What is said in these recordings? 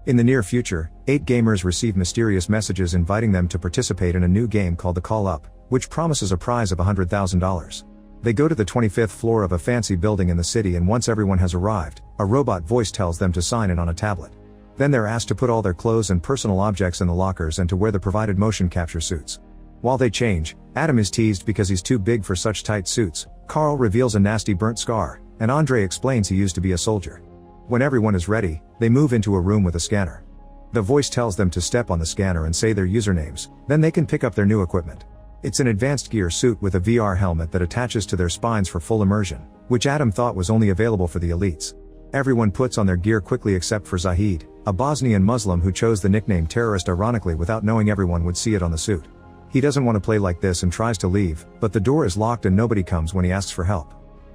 In the near future, 8 gamers receive mysterious messages inviting them to participate in a new game called The Call Up, which promises a prize of $100,000. They go to the 25th floor of a fancy building in the city, and once everyone has arrived, a robot voice tells them to sign in on a tablet. Then they're asked to put all their clothes and personal objects in the lockers and to wear the provided motion capture suits. While they change, Adam is teased because he's too big for such tight suits, Carl reveals a nasty burnt scar, and Andre explains he used to be a soldier. When everyone is ready, they move into a room with a scanner. The voice tells them to step on the scanner and say their usernames, then they can pick up their new equipment. It's an advanced gear suit with a VR helmet that attaches to their spines for full immersion, which Adam thought was only available for the elites. Everyone puts on their gear quickly except for Zahid, a Bosnian Muslim who chose the nickname terrorist ironically without knowing everyone would see it on the suit. He doesn't want to play like this and tries to leave, but the door is locked and nobody comes when he asks for help.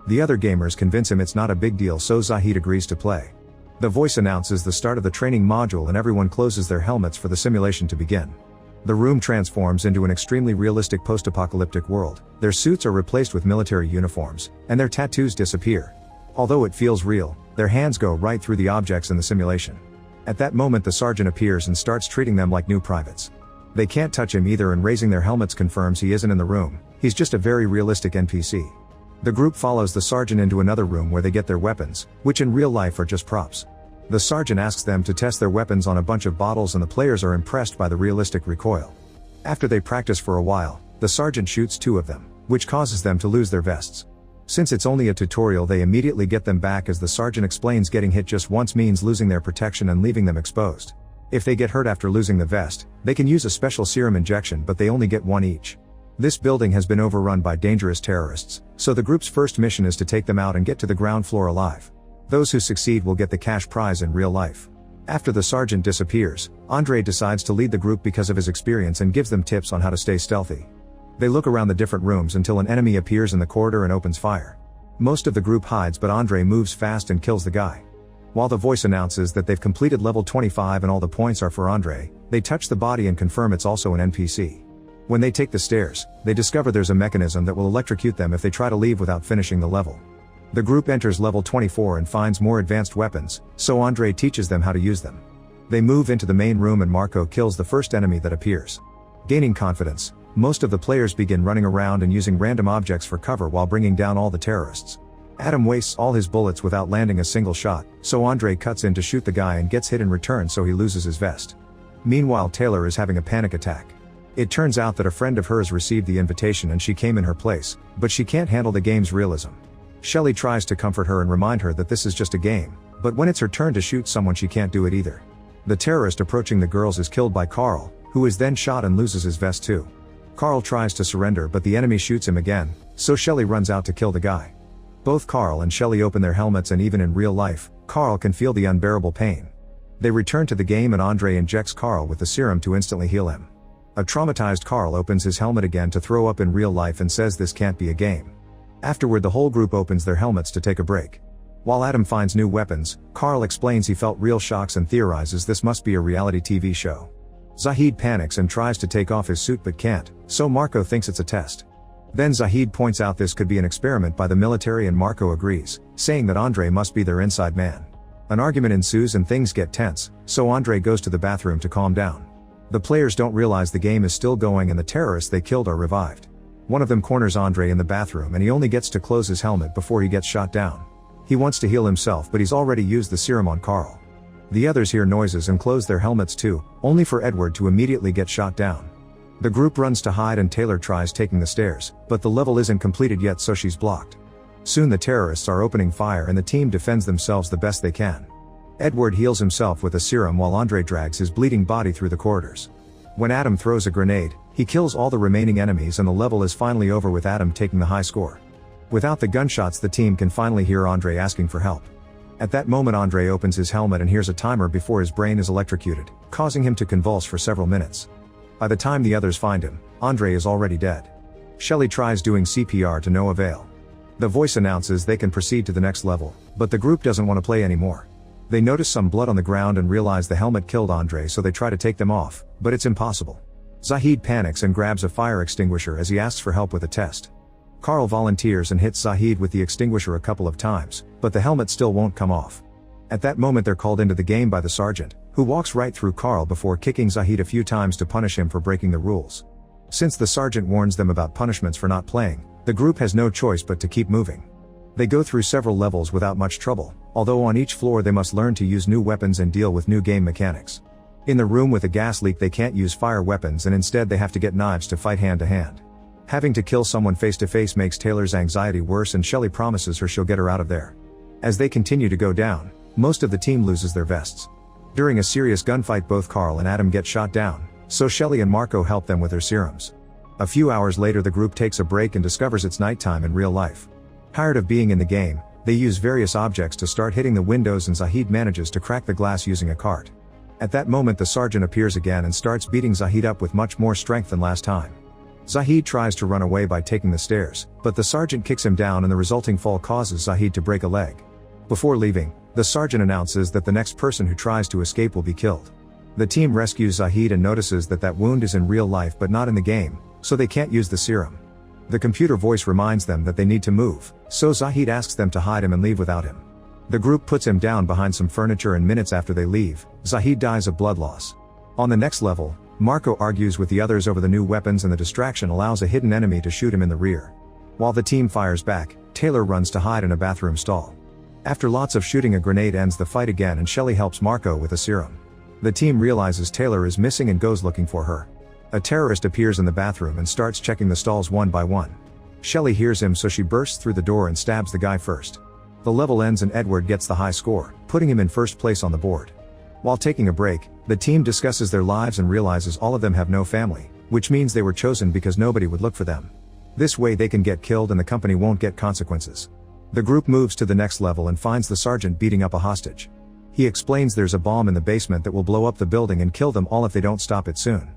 The other gamers convince him it's not a big deal, so Zahid agrees to play. The voice announces the start of the training module and everyone closes their helmets for the simulation to begin. The room transforms into an extremely realistic post-apocalyptic world, their suits are replaced with military uniforms, and their tattoos disappear. Although it feels real, their hands go right through the objects in the simulation. At that moment the sergeant appears and starts treating them like new privates. They can't touch him either, and raising their helmets confirms he isn't in the room, he's just a very realistic NPC. The group follows the sergeant into another room where they get their weapons, which in real life are just props. The sergeant asks them to test their weapons on a bunch of bottles and the players are impressed by the realistic recoil. After they practice for a while, the sergeant shoots 2 of them, which causes them to lose their vests. Since it's only a tutorial, they immediately get them back as the sergeant explains getting hit just once means losing their protection and leaving them exposed. If they get hurt after losing the vest, they can use a special serum injection, but they only get 1 each. This building has been overrun by dangerous terrorists, so the group's first mission is to take them out and get to the ground floor alive. Those who succeed will get the cash prize in real life. After the sergeant disappears, Andre decides to lead the group because of his experience and gives them tips on how to stay stealthy. They look around the different rooms until an enemy appears in the corridor and opens fire. Most of the group hides, but Andre moves fast and kills the guy. While the voice announces that they've completed level 25 and all the points are for Andre, they touch the body and confirm it's also an NPC. When they take the stairs, they discover there's a mechanism that will electrocute them if they try to leave without finishing the level. The group enters level 24 and finds more advanced weapons, so Andre teaches them how to use them. They move into the main room and Marco kills the first enemy that appears. Gaining confidence, most of the players begin running around and using random objects for cover while bringing down all the terrorists. Adam wastes all his bullets without landing a single shot, so Andre cuts in to shoot the guy and gets hit in return, so he loses his vest. Meanwhile, Taylor is having a panic attack. It turns out that a friend of hers received the invitation and she came in her place, but she can't handle the game's realism. Shelley tries to comfort her and remind her that this is just a game, but when it's her turn to shoot someone she can't do it either. The terrorist approaching the girls is killed by Carl, who is then shot and loses his vest too. Carl tries to surrender, but the enemy shoots him again, so Shelley runs out to kill the guy. Both Carl and Shelley open their helmets, and even in real life, Carl can feel the unbearable pain. They return to the game and Andre injects Carl with the serum to instantly heal him. A traumatized Carl opens his helmet again to throw up in real life and says this can't be a game. Afterward, the whole group opens their helmets to take a break. While Adam finds new weapons, Carl explains he felt real shocks and theorizes this must be a reality TV show. Zahid panics and tries to take off his suit but can't, so Marco thinks it's a test. Then Zahid points out this could be an experiment by the military and Marco agrees, saying that Andre must be their inside man. An argument ensues and things get tense, so Andre goes to the bathroom to calm down. The players don't realize the game is still going and the terrorists they killed are revived. One of them corners Andre in the bathroom and he only gets to close his helmet before he gets shot down. He wants to heal himself, but he's already used the serum on Carl. The others hear noises and close their helmets too, only for Edward to immediately get shot down. The group runs to hide and Taylor tries taking the stairs, but the level isn't completed yet, so she's blocked. Soon the terrorists are opening fire and the team defends themselves the best they can. Edward heals himself with a serum while Andre drags his bleeding body through the corridors. When Adam throws a grenade, he kills all the remaining enemies and the level is finally over with Adam taking the high score. Without the gunshots, the team can finally hear Andre asking for help. At that moment, Andre opens his helmet and hears a timer before his brain is electrocuted, causing him to convulse for several minutes. By the time the others find him, Andre is already dead. Shelley tries doing CPR to no avail. The voice announces they can proceed to the next level, but the group doesn't want to play anymore. They notice some blood on the ground and realize the helmet killed Andre, so they try to take them off, but it's impossible. Zahid panics and grabs a fire extinguisher as he asks for help with a test. Carl volunteers and hits Zahid with the extinguisher a couple of times, but the helmet still won't come off. At that moment they're called into the game by the sergeant, who walks right through Carl before kicking Zahid a few times to punish him for breaking the rules. Since the sergeant warns them about punishments for not playing, the group has no choice but to keep moving. They go through several levels without much trouble, although on each floor they must learn to use new weapons and deal with new game mechanics. In the room with a gas leak they can't use fire weapons and instead they have to get knives to fight hand to hand. Having to kill someone face to face makes Taylor's anxiety worse and Shelly promises her she'll get her out of there. As they continue to go down, most of the team loses their vests. During a serious gunfight both Carl and Adam get shot down, so Shelly and Marco help them with their serums. A few hours later the group takes a break and discovers it's nighttime in real life. Tired of being in the game, they use various objects to start hitting the windows and Zahid manages to crack the glass using a cart. At that moment the sergeant appears again and starts beating Zahid up with much more strength than last time. Zahid tries to run away by taking the stairs, but the sergeant kicks him down and the resulting fall causes Zahid to break a leg. Before leaving, the sergeant announces that the next person who tries to escape will be killed. The team rescues Zahid and notices that that wound is in real life but not in the game, so they can't use the serum. The computer voice reminds them that they need to move, so Zahid asks them to hide him and leave without him. The group puts him down behind some furniture and minutes after they leave, Zahid dies of blood loss. On the next level, Marco argues with the others over the new weapons and the distraction allows a hidden enemy to shoot him in the rear. While the team fires back, Taylor runs to hide in a bathroom stall. After lots of shooting a grenade ends the fight again and Shelly helps Marco with a serum. The team realizes Taylor is missing and goes looking for her. A terrorist appears in the bathroom and starts checking the stalls one by one. Shelly hears him so she bursts through the door and stabs the guy first. The level ends and Edward gets the high score, putting him in first place on the board. While taking a break, the team discusses their lives and realizes all of them have no family, which means they were chosen because nobody would look for them. This way they can get killed and the company won't get consequences. The group moves to the next level and finds the sergeant beating up a hostage. He explains there's a bomb in the basement that will blow up the building and kill them all if they don't stop it soon.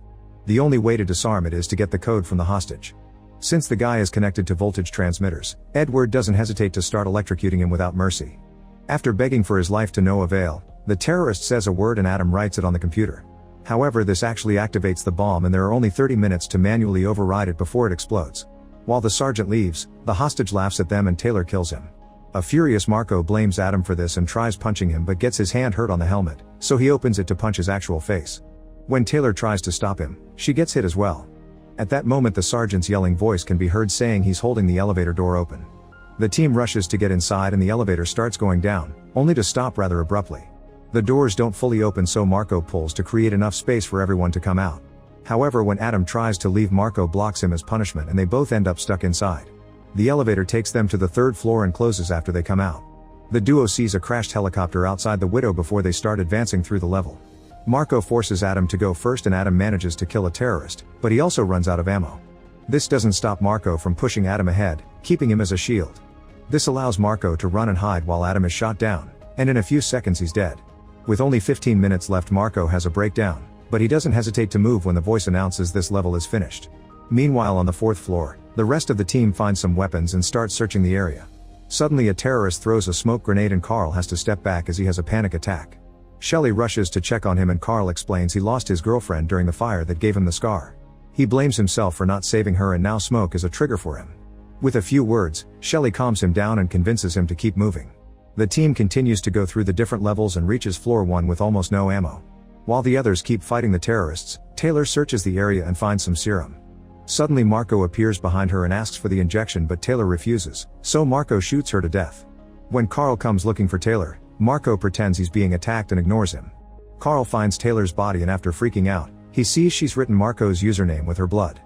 The only way to disarm it is to get the code from the hostage. Since the guy is connected to voltage transmitters, Edward doesn't hesitate to start electrocuting him without mercy. After begging for his life to no avail, the terrorist says a word and Adam writes it on the computer. However, this actually activates the bomb and there are only 30 minutes to manually override it before it explodes. While the sergeant leaves, the hostage laughs at them and Taylor kills him. A furious Marco blames Adam for this and tries punching him but gets his hand hurt on the helmet, so he opens it to punch his actual face. When Taylor tries to stop him, she gets hit as well. At that moment the sergeant's yelling voice can be heard saying he's holding the elevator door open. The team rushes to get inside and the elevator starts going down, only to stop rather abruptly. The doors don't fully open so Marco pulls to create enough space for everyone to come out. However, when Adam tries to leave Marco blocks him as punishment and they both end up stuck inside. The elevator takes them to the third floor and closes after they come out. The duo sees a crashed helicopter outside the window before they start advancing through the level. Marco forces Adam to go first and Adam manages to kill a terrorist, but he also runs out of ammo. This doesn't stop Marco from pushing Adam ahead, keeping him as a shield. This allows Marco to run and hide while Adam is shot down, and in a few seconds he's dead. With only 15 minutes left Marco has a breakdown, but he doesn't hesitate to move when the voice announces this level is finished. Meanwhile on the fourth floor, the rest of the team finds some weapons and starts searching the area. Suddenly a terrorist throws a smoke grenade and Carl has to step back as he has a panic attack. Shelly rushes to check on him and Carl explains he lost his girlfriend during the fire that gave him the scar. He blames himself for not saving her and now smoke is a trigger for him. With a few words, Shelly calms him down and convinces him to keep moving. The team continues to go through the different levels and reaches floor 1 with almost no ammo. While the others keep fighting the terrorists, Taylor searches the area and finds some serum. Suddenly Marco appears behind her and asks for the injection but Taylor refuses, so Marco shoots her to death. When Carl comes looking for Taylor, Marco pretends he's being attacked and ignores him. Carl finds Taylor's body and after freaking out, he sees she's written Marco's username with her blood.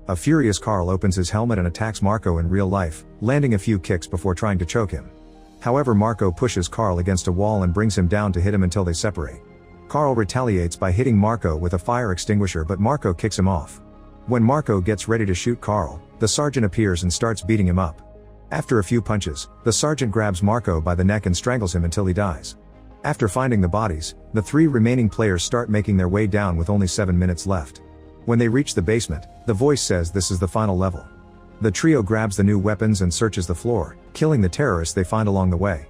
A furious Carl opens his helmet and attacks Marco in real life, landing a few kicks before trying to choke him. However, Marco pushes Carl against a wall and brings him down to hit him until they separate. Carl retaliates by hitting Marco with a fire extinguisher but Marco kicks him off. When Marco gets ready to shoot Carl, the sergeant appears and starts beating him up. After a few punches, the sergeant grabs Marco by the neck and strangles him until he dies. After finding the bodies, the 3 remaining players start making their way down with only 7 minutes left. When they reach the basement, the voice says this is the final level. The trio grabs the new weapons and searches the floor, killing the terrorists they find along the way.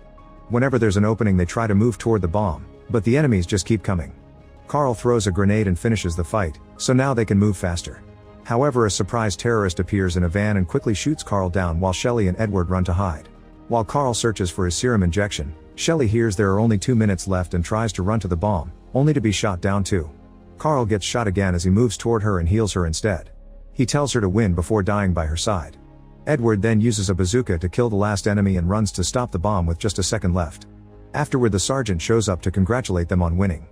Whenever there's an opening they try to move toward the bomb, but the enemies just keep coming. Carl throws a grenade and finishes the fight, so now they can move faster. However, a surprise terrorist appears in a van and quickly shoots Carl down while Shelly and Edward run to hide. While Carl searches for his serum injection, Shelly hears there are only 2 minutes left and tries to run to the bomb, only to be shot down too. Carl gets shot again as he moves toward her and heals her instead. He tells her to win before dying by her side. Edward then uses a bazooka to kill the last enemy and runs to stop the bomb with just a second left. Afterward, the sergeant shows up to congratulate them on winning.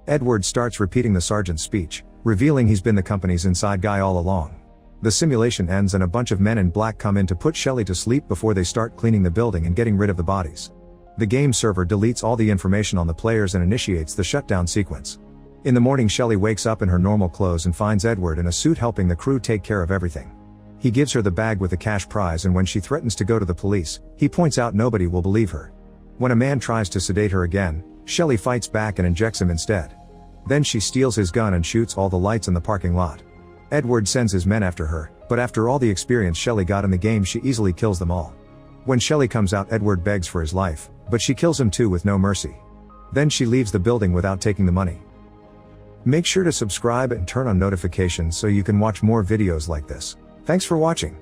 Edward starts repeating the sergeant's speech, revealing he's been the company's inside guy all along. The simulation ends and a bunch of men in black come in to put Shelley to sleep before they start cleaning the building and getting rid of the bodies. The game server deletes all the information on the players and initiates the shutdown sequence. In the morning, Shelley wakes up in her normal clothes and finds Edward in a suit helping the crew take care of everything. He gives her the bag with the cash prize, and when she threatens to go to the police, he points out nobody will believe her. When a man tries to sedate her again, Shelley fights back and injects him instead. Then she steals his gun and shoots all the lights in the parking lot. Edward sends his men after her, but after all the experience Shelley got in the game, she easily kills them all. When Shelley comes out, Edward begs for his life, but she kills him too with no mercy. Then she leaves the building without taking the money. Make sure to subscribe and turn on notifications so you can watch more videos like this. Thanks for watching.